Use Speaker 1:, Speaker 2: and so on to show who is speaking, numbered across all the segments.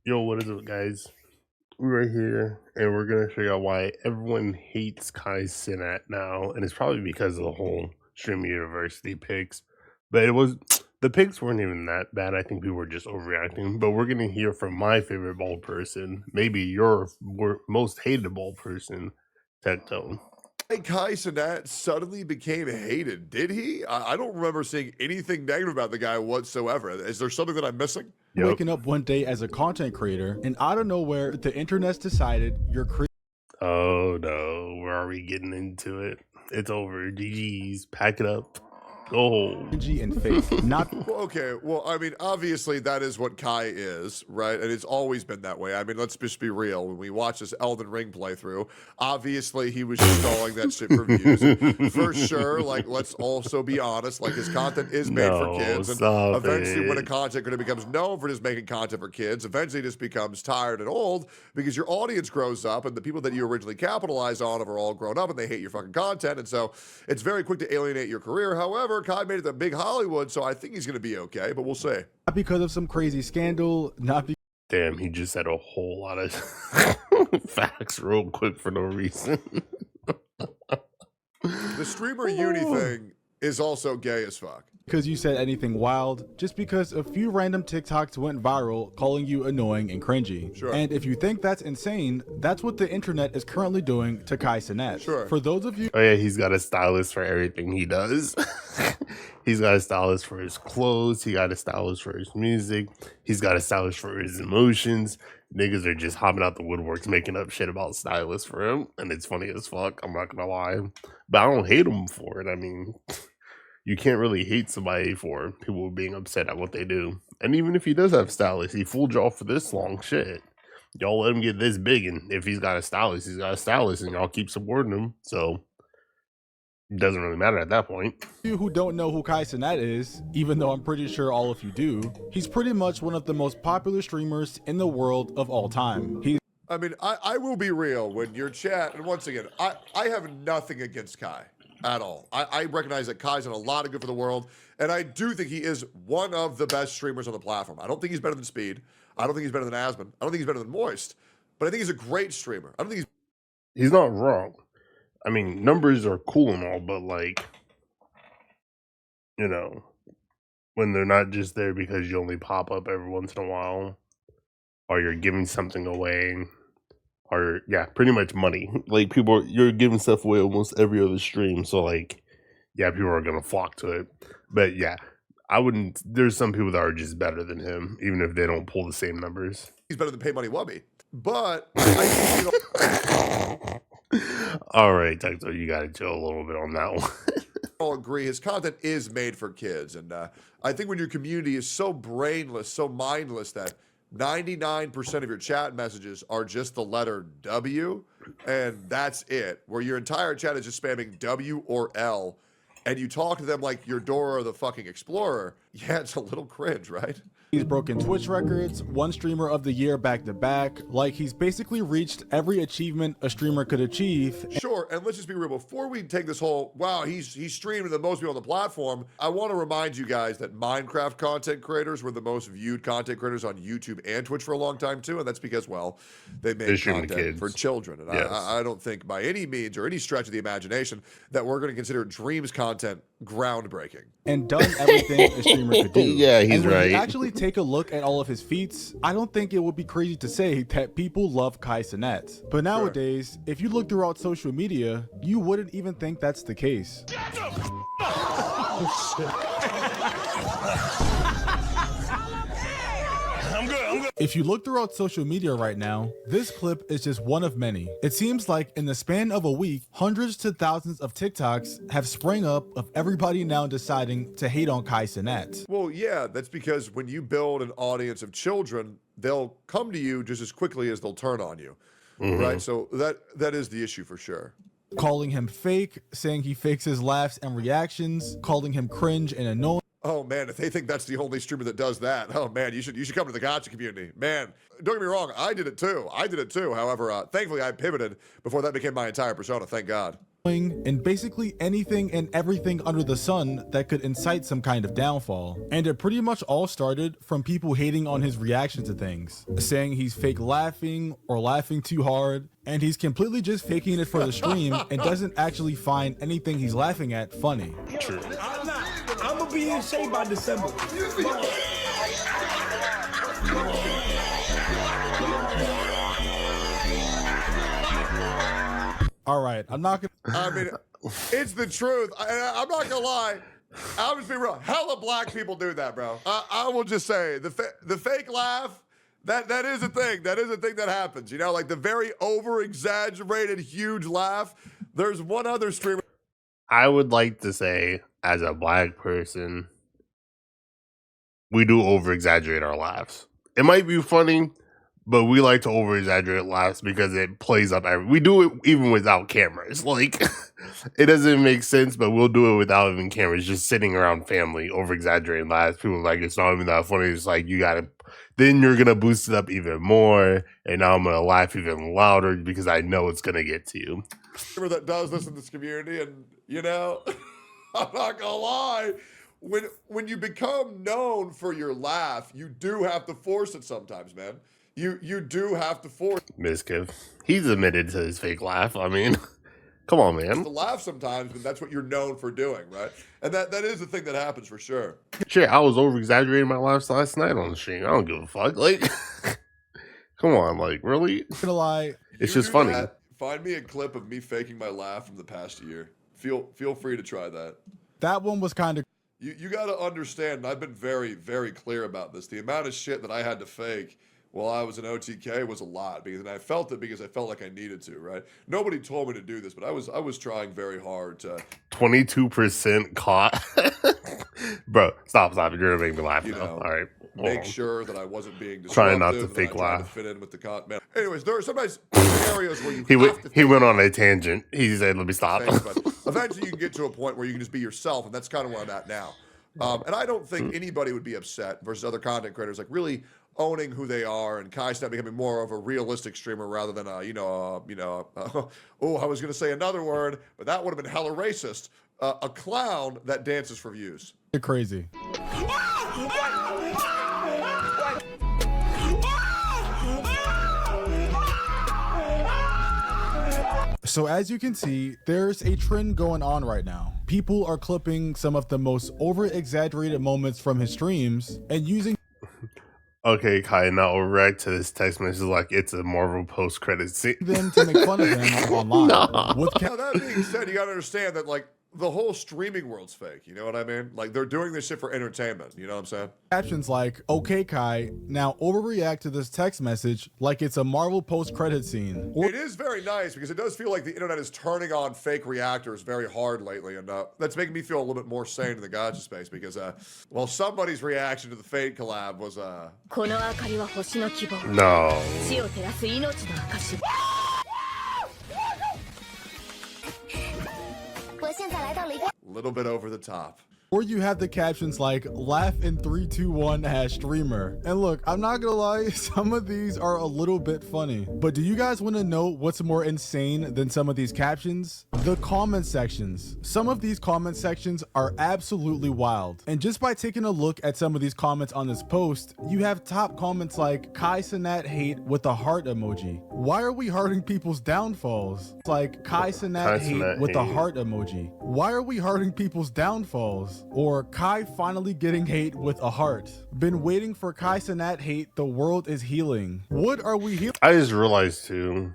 Speaker 1: Yo, what is up, guys? We're right here, and we're gonna figure out why everyone hates Kai Cenat now, and it's probably because of the whole Stream University picks. But it was the picks weren't even that bad. I think people were just overreacting. But we're gonna hear from my favorite bald person, maybe your most hated bald person, Tectone.
Speaker 2: Hey, Kai Cenat suddenly became hated, did he? I don't remember seeing anything negative about the guy whatsoever. Is there something that I'm missing?
Speaker 1: Yep.
Speaker 3: Waking up one day as a content creator, and out of nowhere, the internet's decided you're
Speaker 1: Oh no, where are we getting into it? It's over. GG's. Pack it up. Go home.
Speaker 3: cringy and fake. Not
Speaker 2: Well, okay. Well, I mean, obviously that is what Kai is, right? And it's always been that way. I mean, let's just be real. When we watch this Elden Ring playthrough, obviously he was just stalling that shit for views. And for sure, like, let's also be honest, like his content is made for kids. And eventually when a content creator becomes known for just making content for kids, eventually it just becomes tired and old because your audience grows up and the people that you originally capitalized on are all grown up and they hate your fucking content. And so it's very quick to alienate your career. However, Kai made it to big Hollywood, so I think he's going to be okay, but we'll see.
Speaker 3: not because of some crazy scandal, not
Speaker 1: Damn, he just said a whole lot of facts real quick for no reason.
Speaker 2: The streamer uni thing is also gay as fuck.
Speaker 3: because you said anything wild, just because a few random TikToks went viral calling you annoying and cringy.
Speaker 2: Sure.
Speaker 3: And if you think that's insane, that's what the internet is currently doing to Kai Cenat.
Speaker 2: Sure.
Speaker 3: For those of you
Speaker 1: Oh yeah, he's got a stylist for everything he does. He's got a stylist for his clothes. He got a stylist for his music. He's got a stylist for his emotions. Niggas are just hopping out the woodworks making up shit about stylists for him, and it's funny as fuck. I'm not gonna lie, but I don't hate him for it. I mean, you can't really hate somebody for people being upset at what they do. And even if he does have stylists, he fooled y'all for this long. Shit, y'all let him get this big, and if he's got a stylist, he's got a stylist, and y'all keep supporting him. So it doesn't really matter at that point.
Speaker 3: who don't know who Kai Cenat is, even though I'm pretty sure all of you do, he's pretty much one of the most popular streamers in the world of all time.
Speaker 2: I mean, I will be real. When your chat, and once again, I have nothing against Kai at all. I recognize that Kai's done a lot of good for the world, and I do think he is one of the best streamers on the platform. I don't think he's better than Speed. I don't think he's better than Asmon. I don't think he's better than Moist. But I think he's a great streamer. I don't think
Speaker 1: He's not wrong. I mean, numbers are cool and all, but like, you know, when they're not just there because you only pop up every once in a while, or you're giving something away, or yeah, pretty much money. Like you're giving stuff away almost every other stream, so like, yeah, people are gonna flock to it. But yeah, I wouldn't. There's some people that are just better than him, even if they don't pull the same numbers.
Speaker 2: he's better than Pay Money Wubby. But I think,
Speaker 1: All right, Tecto, you gotta chill a little bit on that one.
Speaker 2: all agree his content is made for kids, and I think when your community is so brainless, so mindless that 99% of your chat messages are just the letter W, and that's it, where your entire chat is just spamming W or L, and you talk to them like you're Dora the fucking Explorer, yeah, it's a little cringe, right?
Speaker 3: He's broken Twitch records, won Streamer of the Year back to back. Like, he's basically reached every achievement a streamer could achieve.
Speaker 2: Sure, and let's just be real. Before we take this whole, wow, he's streamed the most people on the platform, I want to remind you guys that Minecraft content creators were the most viewed content creators on YouTube and Twitch for a long time too, and that's because, well, they make content for children. And yes. I don't think by any means or any stretch of the imagination that we're going to consider Dreams content groundbreaking.
Speaker 3: And done everything a streamer could do.
Speaker 1: Yeah, he's
Speaker 3: and when
Speaker 1: right.
Speaker 3: you actually take a look at all of his feats, I don't think it would be crazy to say that people love Kai Cenat. But nowadays, if you look throughout social media, you wouldn't even think that's the case. Oh, shit. I'm good. If you look throughout social media right now, this clip is just one of many. It seems like in the span of a week, hundreds to thousands of TikToks have sprang up of everybody now deciding to hate on Kai Cenat.
Speaker 2: Well, yeah, that's because when you build an audience of children, they'll come to you just as quickly as they'll turn on you, right? So that is the issue for sure.
Speaker 3: Calling him fake, saying he fakes his laughs and reactions, calling him cringe and annoying.
Speaker 2: Oh man, if they think that's the only streamer that does that, oh man, you should come to the gotcha community. Man, don't get me wrong, I did it too. However, thankfully I pivoted before that became my entire persona, thank God.
Speaker 3: and basically anything and everything under the sun that could incite some kind of downfall. And it pretty much all started from people hating on his reaction to things, saying he's fake laughing or laughing too hard, and he's completely just faking it for the stream and doesn't actually find anything he's laughing at funny.
Speaker 1: True.
Speaker 4: I'm gonna be in shape by December.
Speaker 3: All right, I'm not gonna.
Speaker 2: I mean, it's the truth. I'm not gonna lie. I'll just be real. Hella black people do that, bro. I will just say the fake laugh. That is a thing. That is a thing that happens. You know, like the very over exaggerated huge laugh. There's one other streamer.
Speaker 1: I would like to say, as a black person, we do over exaggerate our laughs. It might be funny, but we like to over exaggerate laughs because it plays up we do it even without cameras. Like, it doesn't make sense, but we'll do it without even cameras, just sitting around family, over exaggerating laughs. People are like, it's not even that funny. It's like, then you're gonna boost it up even more, and now I'm gonna laugh even louder because I know it's gonna get to you.
Speaker 2: That does this in this community, and you know, I'm not gonna lie. When you become known for your laugh, you do have to force it sometimes, man. You do have to force
Speaker 1: Miskiv. He's admitted to his fake laugh. I mean, come on, man.
Speaker 2: to laugh sometimes, but that's what you're known for doing, right? And that is the thing that happens for sure.
Speaker 1: Shit, I was over exaggerating my laughs last night on the stream. I don't give a fuck. Like, come on, like, really?
Speaker 3: Not gonna lie.
Speaker 1: It's
Speaker 2: You
Speaker 1: just
Speaker 2: do
Speaker 1: funny.
Speaker 2: that, find me a clip of me faking my laugh from the past year. Feel free to try that.
Speaker 3: That one was kind of.
Speaker 2: You got to understand, and I've been very, very clear about this. The amount of shit that I had to fake while I was in OTK was a lot, and I felt it because I felt like I needed to, right? Nobody told me to do this, but I was trying very hard to
Speaker 1: 22% caught. Bro, stop. You're gonna make me laugh
Speaker 2: You
Speaker 1: now.
Speaker 2: know,
Speaker 1: All right.
Speaker 2: make sure that I wasn't being disruptive.
Speaker 1: Trying not to
Speaker 2: and that
Speaker 1: fake
Speaker 2: I tried to
Speaker 1: laugh.
Speaker 2: fit in with the content. Anyways, there are sometimes scenarios where you have to
Speaker 1: He went on a tangent. He said, let me stop.
Speaker 2: things, but eventually you can get to a point where you can just be yourself, and that's kind of where I'm at now. And I don't think anybody would be upset versus other content creators, like really owning who they are, and Kai Cenat becoming more of a realistic streamer rather than I was going to say another word, but that would have been hella racist. A clown that dances for views.
Speaker 3: Crazy. So as you can see, there's a trend going on right now. People are clipping some of the most over-exaggerated moments from his streams and using
Speaker 1: Okay, Kai, now overreact to this text message like it's a Marvel post-credit scene.
Speaker 3: them to make fun of him online.
Speaker 1: Nah.
Speaker 3: With
Speaker 2: Now, that being said, you got to understand that, like, the whole streaming world's fake. You know what I mean? Like, they're doing this shit for entertainment. You know what I'm saying?
Speaker 3: captions like, okay, Kai, now overreact to this text message like it's a Marvel post-credit scene. Or
Speaker 2: It is very nice because it does feel like the internet is turning on fake reactors very hard lately, and that's making me feel a little bit more sane in the gotcha space because, well, somebody's reaction to the Fade collab was,
Speaker 5: この明かりは星の希望
Speaker 1: No.
Speaker 5: 死を照らす命の証
Speaker 2: a little bit over the top.
Speaker 3: Or you have the captions like, laugh in 3, 2, 1 #streamer. And look, I'm not gonna lie, some of these are a little bit funny. But do you guys wanna know what's more insane than some of these captions? The comment sections. Some of these comment sections are absolutely wild. And just by taking a look at some of these comments on this post, you have top comments like Kai Cenat hate with a heart emoji. Why are we hearting people's downfalls? It's like Kai Cenat hate with a heart emoji. Why are we hearting people's downfalls? Or Kai finally getting hate with a heart. Been waiting for Kai Cenat hate, the world is healing. What are we healing?
Speaker 1: I just realized, too,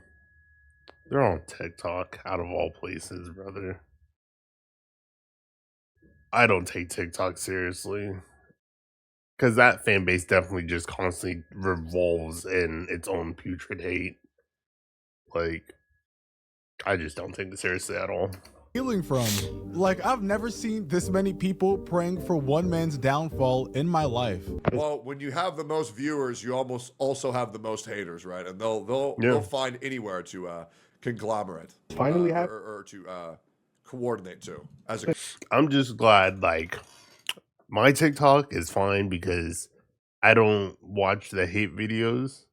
Speaker 1: they're on TikTok, out of all places, brother. I don't take TikTok seriously. Because that fan base definitely just constantly revolves in its own putrid hate. Like, I just don't take it seriously at all.
Speaker 3: Healing from? Like, I've never seen this many people praying for one man's downfall in my life.
Speaker 2: Well, when you have the most viewers, you almost also have the most haters, right? And they'll find anywhere to conglomerate,
Speaker 6: Finally
Speaker 2: or to coordinate to.
Speaker 1: I'm just glad, like, my TikTok is fine because I don't watch the hate videos.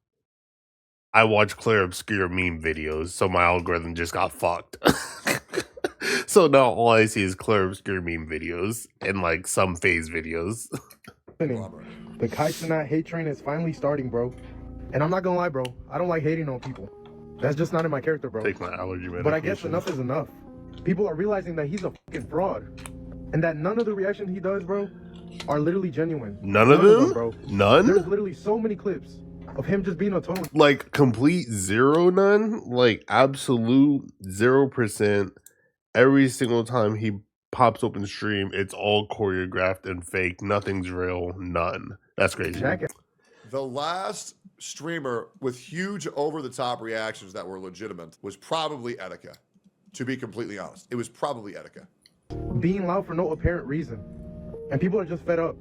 Speaker 1: I watch clear, obscure meme videos, so my algorithm just got fucked. So now all I see is clear obscure meme videos and like some phase videos.
Speaker 6: The Kai Cenat hate train is finally starting, bro. And I'm not gonna lie, bro. I don't like hating on people. That's just not in my character, bro.
Speaker 1: Take my allergy medication.
Speaker 6: But I guess enough is enough. People are realizing that he's a fucking fraud. And that none of the reactions he does, bro, are literally genuine.
Speaker 1: None of them?
Speaker 6: bro.
Speaker 1: None?
Speaker 6: There's literally so many clips of him just being a total.
Speaker 1: Like complete zero none? Like absolute 0%. Every single time he pops open stream, it's all choreographed and fake. Nothing's real. None. That's crazy.
Speaker 2: The last streamer with huge over-the-top reactions that were legitimate was probably Etika. To be completely honest, it was probably Etika.
Speaker 6: Being loud for no apparent reason. And people are just fed up.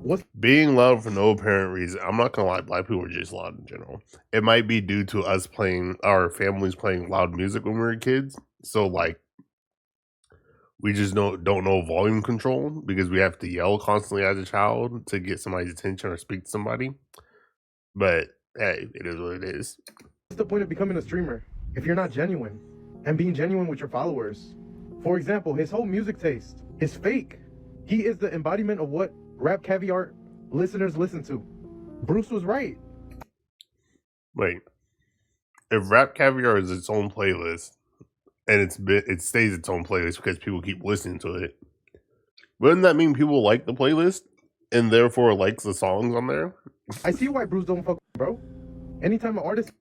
Speaker 6: What's
Speaker 1: being loud for no apparent reason? I'm not gonna lie, black people are just loud in general. It might be due to us playing, our families playing loud music when we were kids. So like, we just don't know volume control because we have to yell constantly as a child to get somebody's attention or speak to somebody. But hey, it is what it is.
Speaker 6: What's the point of becoming a streamer if you're not genuine and being genuine with your followers? For example, his whole music taste is fake. He is the embodiment of what Rap Caviar listeners listen to. Bruce was right.
Speaker 1: Wait, if Rap Caviar is its own playlist and it stays its own playlist because people keep listening to it, wouldn't that mean people like the playlist and therefore likes the songs on there?
Speaker 6: I see why Bruce don't fuck, bro. Anytime an artist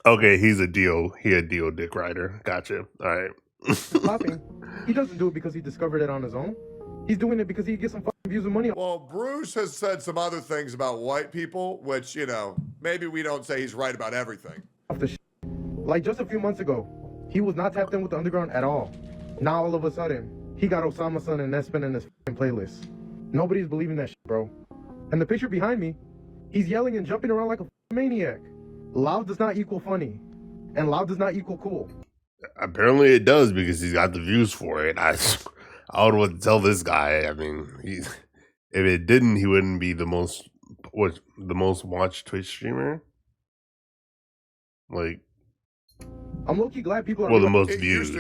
Speaker 1: Okay, he's a Dio dick rider. Gotcha. All right.
Speaker 6: is popping, he doesn't do it because he discovered it on his own. He's doing it because he gets some fucking views and money.
Speaker 2: Well, Bruce has said some other things about white people, which, you know, maybe we don't say he's right about everything.
Speaker 6: Off the like just a few months ago, he was not tapped in with the underground at all. Now all of a sudden, he got Osama Son and Nespin in his playlist. Nobody's believing that shit, bro. And the picture behind me, he's yelling and jumping around like a maniac. Loud does not equal funny, and loud does not equal cool.
Speaker 1: Apparently it does because he's got the views for it. I don't know what to tell this guy. I mean, if it didn't, he wouldn't be the most watched Twitch streamer. Like,
Speaker 6: I'm low-key glad people are.
Speaker 1: Well, the most
Speaker 2: It
Speaker 1: views.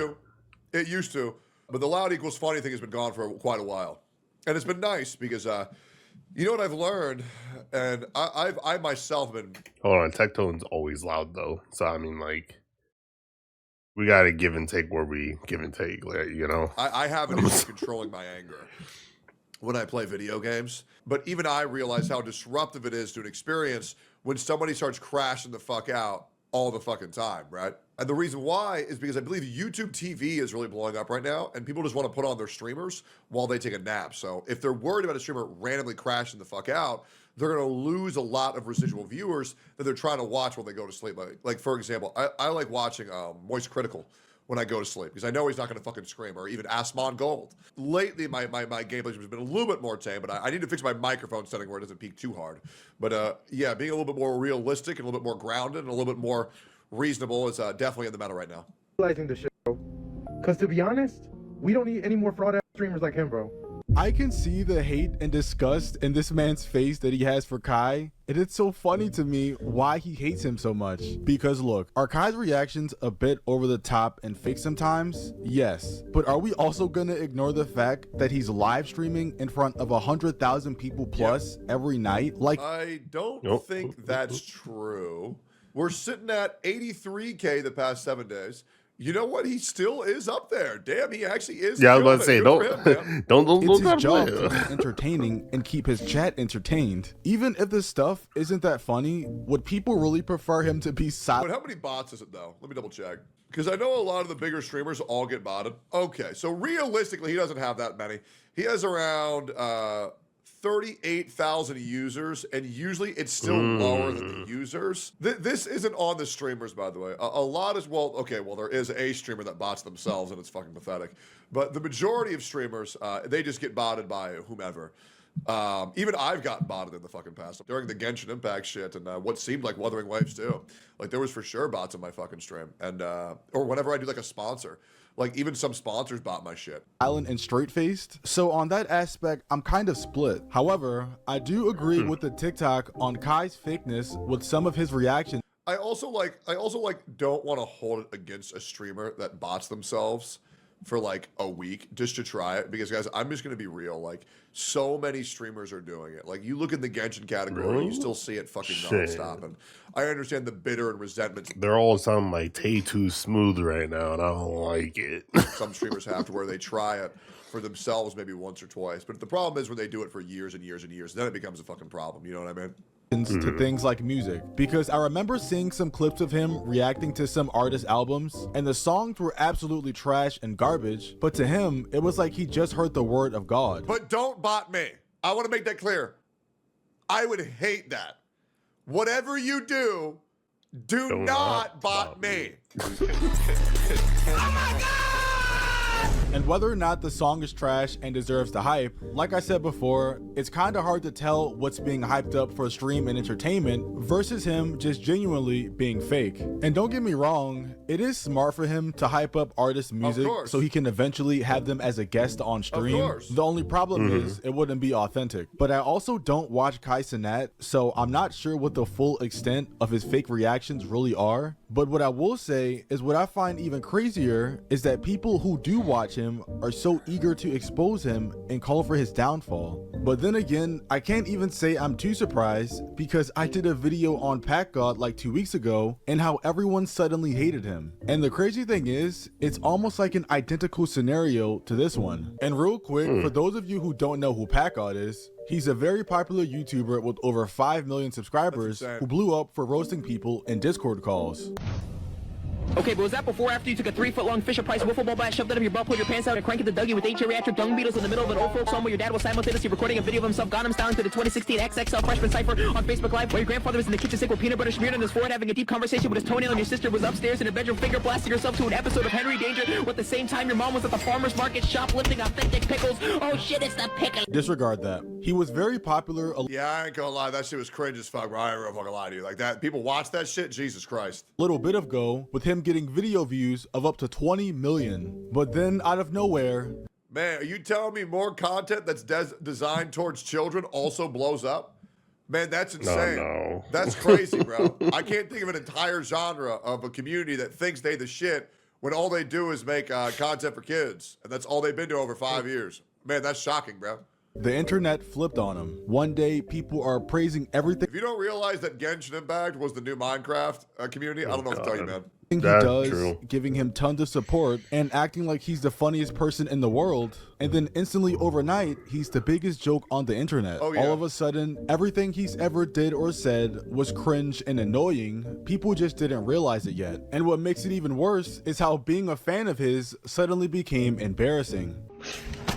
Speaker 2: used to, but the loud equals funny thing has been gone for quite a while, and it's been nice because you know what I've learned, and I myself have been.
Speaker 1: Hold on, Tectone's always loud though, so I mean, like, we gotta give and take where we give and take, like, you know.
Speaker 2: I have an issue controlling my anger when I play video games, but even I realize how disruptive it is to an experience when somebody starts crashing the fuck out all the fucking time, right? And the reason why is because I believe YouTube TV is really blowing up right now, and people just want to put on their streamers while they take a nap. So if they're worried about a streamer randomly crashing the fuck out, they're going to lose a lot of residual viewers that they're trying to watch when they go to sleep. Like for example, I like watching Moist Critical when I go to sleep because I know he's not going to fucking scream, or even Asmon Gold. Lately, my gameplay has been a little bit more tame, but I need to fix my microphone setting where it doesn't peak too hard. But yeah, being a little bit more realistic and a little bit more grounded and a little bit more reasonable is definitely in the meta right now.
Speaker 6: Realizing this shit, bro. Because to be honest, we don't need any more fraud ass streamers like him, bro.
Speaker 3: I can see the hate and disgust in this man's face that he has for Kai, and it's so funny to me why he hates him so much. Because look, are Kai's reactions a bit over the top and fake sometimes? Yes, but are we also gonna ignore the fact that he's live streaming in front of 100,000 people plus every night? Like,
Speaker 2: I don't think that's true. We're sitting at 83K the past 7 days. You know what? He still is up there. Damn, he actually is.
Speaker 1: Yeah, I was about to say, don't
Speaker 3: it's his
Speaker 1: try to
Speaker 3: job
Speaker 1: play
Speaker 3: to
Speaker 1: it.
Speaker 3: be entertaining and keep his chat entertained. Even if the stuff isn't that funny, would people really prefer him to be
Speaker 2: But
Speaker 3: silent?
Speaker 2: how many bots is it though? Let me double check. Because I know a lot of the bigger streamers all get botted. Okay, so realistically, he doesn't have that many. He has around 38,000 users, and usually it's still lower than the users. This isn't on the streamers, by the way. A lot is, well, okay, well, there is a streamer that bots themselves, and it's fucking pathetic. But the majority of streamers, they just get botted by whomever. Even I've gotten botted in the fucking past during the Genshin Impact shit and what seemed like Wuthering Waves too. Like there was for sure bots in my fucking stream, and or whenever I do like a sponsor, like even some sponsors bot my shit.
Speaker 3: And straight-faced. So on that aspect, I'm kind of split. However, I do agree with the TikTok on Kai's fakeness with some of his reactions.
Speaker 2: I also like don't want to hold it against a streamer that bots themselves for like a week just to try it because, guys, I'm just going to be real. Like, so many streamers are doing it. Like, you look in the Genshin category, you
Speaker 1: Really?
Speaker 2: still see it fucking
Speaker 1: Shit.
Speaker 2: nonstop. And I understand the bitter and resentment
Speaker 1: They're all sounding like Tay too smooth right now, and I don't like it.
Speaker 2: some streamers have to where they try it for themselves maybe once or twice. But the problem is when they do it for years and years and years, then it becomes a fucking problem. You know what I mean?
Speaker 3: To things like music, because I remember seeing some clips of him reacting to some artist albums, and the songs were absolutely trash and garbage, but to him it was like he just heard the word of God.
Speaker 2: But don't bot me. I want to make that clear. I would hate that. Whatever you do not bot me.
Speaker 3: And whether or not the song is trash and deserves the hype, like I said before, it's kind of hard to tell what's being hyped up for stream and entertainment versus him just genuinely being fake. And don't get me wrong, it is smart for him to hype up artists' music so he can eventually have them as a guest on stream. The only problem is it wouldn't be authentic. But I also don't watch Cenat, so I'm not sure what the full extent of his fake reactions really are. But what I will say is what I find even crazier is that people who do watch him are so eager to expose him and call for his downfall. But then again, I can't even say I'm too surprised because I did a video on PackGod like 2 weeks ago and how everyone suddenly hated him. And the crazy thing is, it's almost like an identical scenario to this one. And real quick, for those of you who don't know who PackGod is, he's a very popular YouTuber with over 5 million subscribers who blew up for roasting people in Discord calls.
Speaker 7: Okay, but was that before or after you took a 3-foot-long Fisher-Price wiffle ball bat, shoved it up your butt, pulled your pants out, and cranked the Dougie with 8 geriatric dung beetles in the middle of an old folks home where your dad was simultaneously recording a video of himself Gangnam styling to the 2016 XXL Freshman Cypher on Facebook Live, while your grandfather was in the kitchen sink with peanut butter smeared on his forehead having a deep conversation with his toenail, and your sister was upstairs in her bedroom finger blasting herself to an episode of Henry Danger, while at the same time your mom was at the farmer's market shoplifting authentic pickles. Oh shit, it's the pickle.
Speaker 3: Disregard that. He was very popular.
Speaker 2: Yeah, I ain't gonna lie, that shit was cringe as fuck, bro. I ain't gonna fucking lie to you. Like that, people watch that shit, Jesus Christ.
Speaker 3: Little bit ago with him getting video views of up to 20 million. But then out of nowhere,
Speaker 2: man, are you telling me more content that's designed towards children also blows up? Man, that's insane.
Speaker 1: No.
Speaker 2: That's crazy, bro. I can't think of an entire genre of a community that thinks they the shit when all they do is make content for kids. And that's all they've been doing over 5 years. Man, that's shocking, bro.
Speaker 3: the internet flipped on him. One day, people are praising everything
Speaker 2: If you don't realize that Genshin Impact was the new Minecraft community, I don't know what to tell you, man.
Speaker 3: he
Speaker 1: That's
Speaker 3: does,
Speaker 1: true.
Speaker 3: giving him tons of support and acting like he's the funniest person in the world. And then instantly overnight, he's the biggest joke on the internet.
Speaker 2: Oh, yeah.
Speaker 3: All of a sudden, everything he's ever did or said was cringe and annoying. People just didn't realize it yet. And what makes it even worse is how being a fan of his suddenly became embarrassing.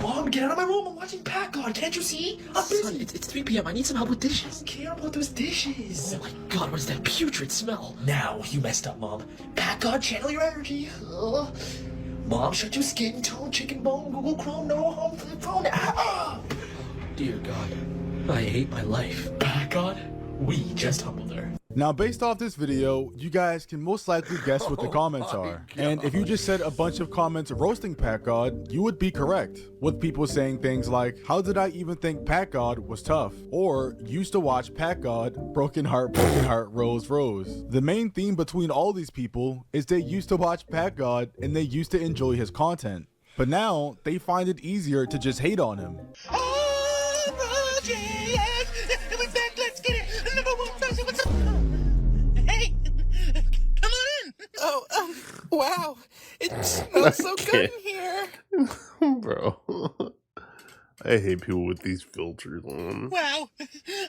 Speaker 8: Mom, get out of my room. I'm watching PackGod. Can't you see? I'm busy.
Speaker 9: Son, it's 3 p.m. I need some help with dishes.
Speaker 8: I don't care about those dishes.
Speaker 9: Oh my god, what is that putrid smell?
Speaker 8: Now you messed up, Mom. PackGod, channel your energy. Mom, shut your skin tone, chicken bone, Google Chrome, no home flip phone.
Speaker 9: Dear God, I hate my life.
Speaker 8: PackGod, we just humbled her.
Speaker 3: Now, based off this video, you guys can most likely guess what the comments are. And if you just said a bunch of comments roasting PackGod, you would be correct. With people saying things like, how did I even think PackGod was tough? Or, used to watch PackGod, broken heart, rose, rose. The main theme between all these people is they used to watch PackGod and they used to enjoy his content. But now, they find it easier to just hate on him.
Speaker 10: Oh, wow. It smells so good in here.
Speaker 1: Bro. I hate people with these filters on.
Speaker 10: Wow,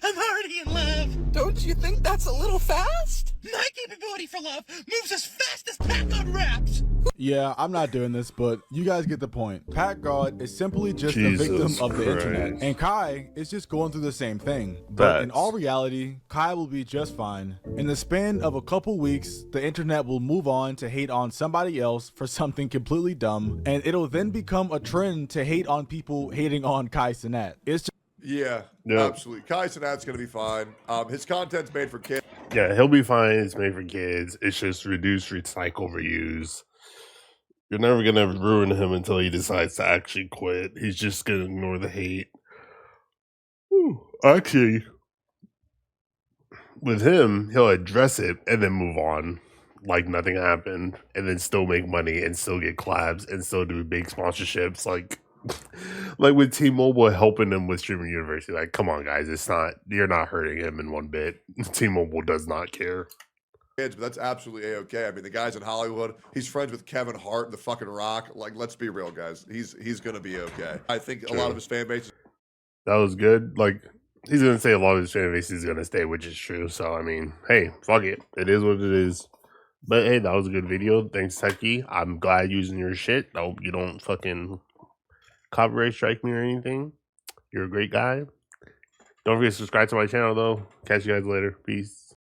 Speaker 10: I'm already in love. Don't you think that's a little fast? My capability for love moves as fast as PackGod raps.
Speaker 3: Yeah, I'm not doing this, but you guys get the point. PackGod is simply just
Speaker 1: Jesus
Speaker 3: a victim of the
Speaker 1: Christ.
Speaker 3: internet, and Kai is just going through the same thing. But in
Speaker 1: Facts.
Speaker 3: all reality, Kai will be just fine. In the span of a couple weeks, the internet will move on to hate on somebody else for something completely dumb, and it'll then become a trend to hate on people hating on Kai Cenat. It's just
Speaker 2: Yeah,
Speaker 1: Yep.
Speaker 2: absolutely. Kai Cenat's gonna be fine. His content's made for kids.
Speaker 1: Yeah, he'll be fine. It's made for kids. It's just reduce, recycle, reuse. You're never gonna ruin him until he decides to actually quit. He's just gonna ignore the hate. Whew. Actually, with him, he'll address it and then move on. like nothing happened, and then still make money and still get collabs and still do big sponsorships, like like with T-Mobile helping them with streaming university. Like, come on, guys, you're not hurting him in one bit. T-Mobile does not care.
Speaker 2: But that's absolutely a-okay. I mean, the guy's in Hollywood. He's friends with Kevin Hart, the fucking Rock. Like, let's be real, guys. He's gonna be okay. I think a lot of his fan base.
Speaker 1: That was good. Like, he's gonna say a lot of his fan base is gonna stay, which is true. So I mean, hey, fuck it. It is what it is. But hey, that was a good video. Thanks, Techie. I'm glad using your shit. I hope you don't fucking copyright strike me or anything. You're a great guy. Don't forget to subscribe to my channel though. Catch you guys later. Peace.